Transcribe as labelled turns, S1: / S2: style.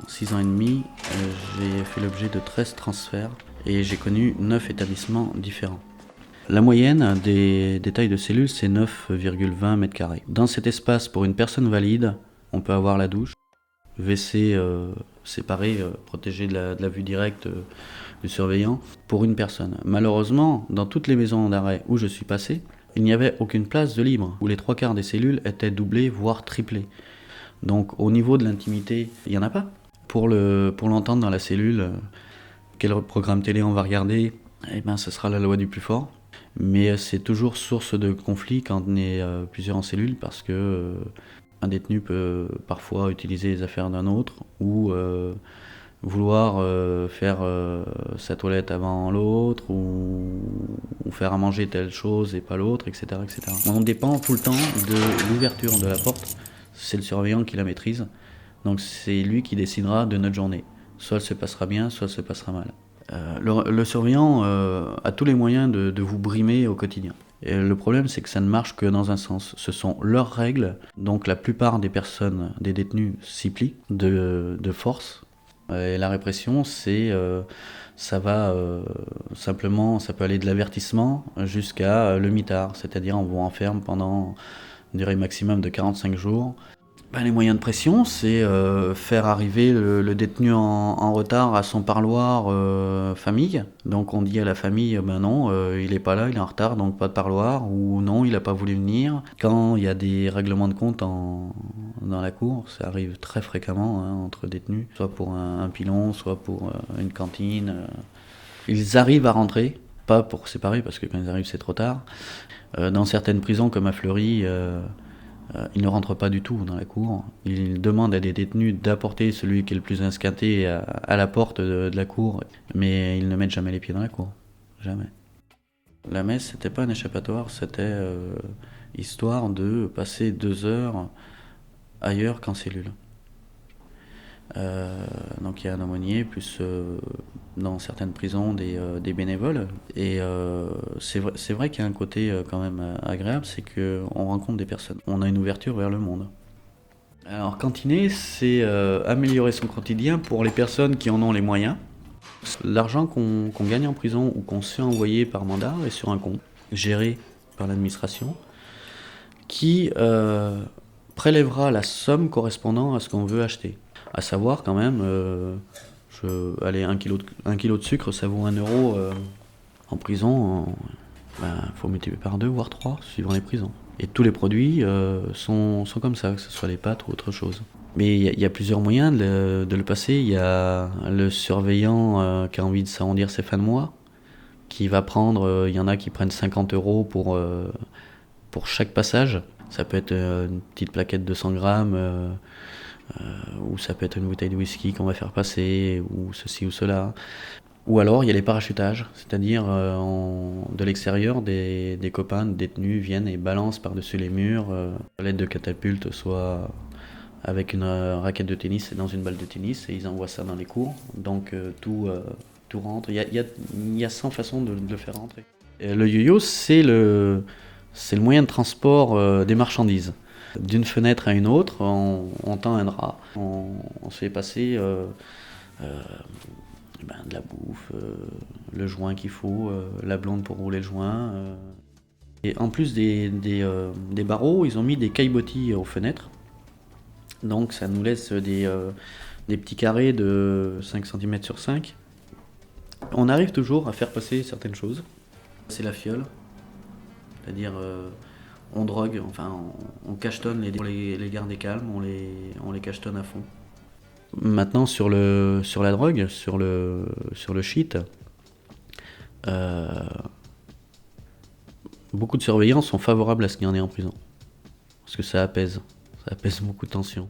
S1: 6 ans et demi, j'ai fait l'objet de 13 transferts et j'ai connu 9 établissements différents. La moyenne des tailles de cellules, c'est 9,20 m². Dans cet espace, pour une personne valide, on peut avoir la douche, WC séparé, protégé de la vue directe du surveillant, pour une personne. Malheureusement, dans toutes les maisons d'arrêt où je suis passé, il n'y avait aucune place de libre, où les 3/4 des cellules étaient doublées, voire triplées. Donc au niveau de l'intimité, il n'y en a pas. Pour l'entendre dans la cellule, quel programme télé on va regarder, eh ben, ce sera la loi du plus fort. Mais c'est toujours source de conflit quand on est plusieurs en cellule, parce que un détenu peut parfois utiliser les affaires d'un autre ou vouloir faire sa toilette avant l'autre ou faire à manger telle chose et pas l'autre, etc., etc. On dépend tout le temps de l'ouverture de la porte. C'est le surveillant qui la maîtrise. Donc c'est lui qui décidera de notre journée. Soit elle se passera bien, soit elle se passera mal. Le surveillant a tous les moyens de vous brimer au quotidien. Et le problème, c'est que ça ne marche que dans un sens. Ce sont leurs règles, donc la plupart des personnes, des détenus, s'y plient de force. Et la répression, ça va simplement, ça peut aller de l'avertissement jusqu'à le mitard, c'est-à-dire on vous enferme pendant une durée maximum de 45 jours. Les moyens de pression, c'est faire arriver le détenu en retard à son parloir famille. Donc on dit à la famille, non, il n'est pas là, il est en retard, donc pas de parloir, ou non, il n'a pas voulu venir. Quand il y a des règlements de compte dans la cour, ça arrive très fréquemment entre détenus, soit pour un pilon, soit pour une cantine. Ils arrivent à rentrer, pas pour séparer, parce que quand ils arrivent c'est trop tard. Dans certaines prisons comme à Fleury, ils ne rentrent pas du tout dans la cour. Ils demandent à des détenus d'apporter celui qui est le plus esquinté à la porte de la cour, mais ils ne mettent jamais les pieds dans la cour. Jamais. La messe, c'était pas un échappatoire, c'était histoire de passer 2 heures ailleurs qu'en cellule. Donc il y a un aumônier, plus dans certaines prisons des bénévoles. Et c'est vrai qu'il y a un côté quand même agréable, c'est qu'on rencontre des personnes. On a une ouverture vers le monde. Alors cantiner, c'est améliorer son quotidien pour les personnes qui en ont les moyens. L'argent qu'on gagne en prison ou qu'on se fait envoyer par mandat est sur un compte géré par l'administration qui prélèvera la somme correspondant à ce qu'on veut acheter. À savoir quand même, allez, 1 kilo de sucre, ça vaut 1 euro. En prison, faut multiplier par 2, voire 3, suivant les prisons. Et tous les produits sont comme ça, que ce soit les pâtes ou autre chose. Mais il y a plusieurs moyens de le passer. Il y a le surveillant qui a envie de s'arrondir ses fins de mois, qui va prendre, il y en a qui prennent 50 euros pour chaque passage. Ça peut être une petite plaquette de 100 grammes, ou ça peut être une bouteille de whisky qu'on va faire passer, ou ceci ou cela. Ou alors il y a les parachutages, c'est-à-dire de l'extérieur, des copains de détenus viennent et balancent par-dessus les murs à l'aide de catapultes, soit avec une raquette de tennis et dans une balle de tennis, et ils envoient ça dans les cours. Donc tout rentre. Il y a 100 façons de le faire rentrer. Et le yo-yo, c'est le moyen de transport des marchandises. D'une fenêtre à une autre, on tend un drap. On se fait passer de la bouffe, le joint qu'il faut, la blonde pour rouler le joint. Et en plus des barreaux, ils ont mis des caillebotis aux fenêtres. Donc ça nous laisse des petits carrés de 5 cm sur 5. On arrive toujours à faire passer certaines choses. C'est la fiole, c'est-à-dire on drogue, enfin on cachetonne pour les garder calmes, on les cachetonne à fond. Maintenant sur la drogue, sur le shit, beaucoup de surveillants sont favorables à ce qu'il y en ait en prison. Parce que ça apaise beaucoup de tensions.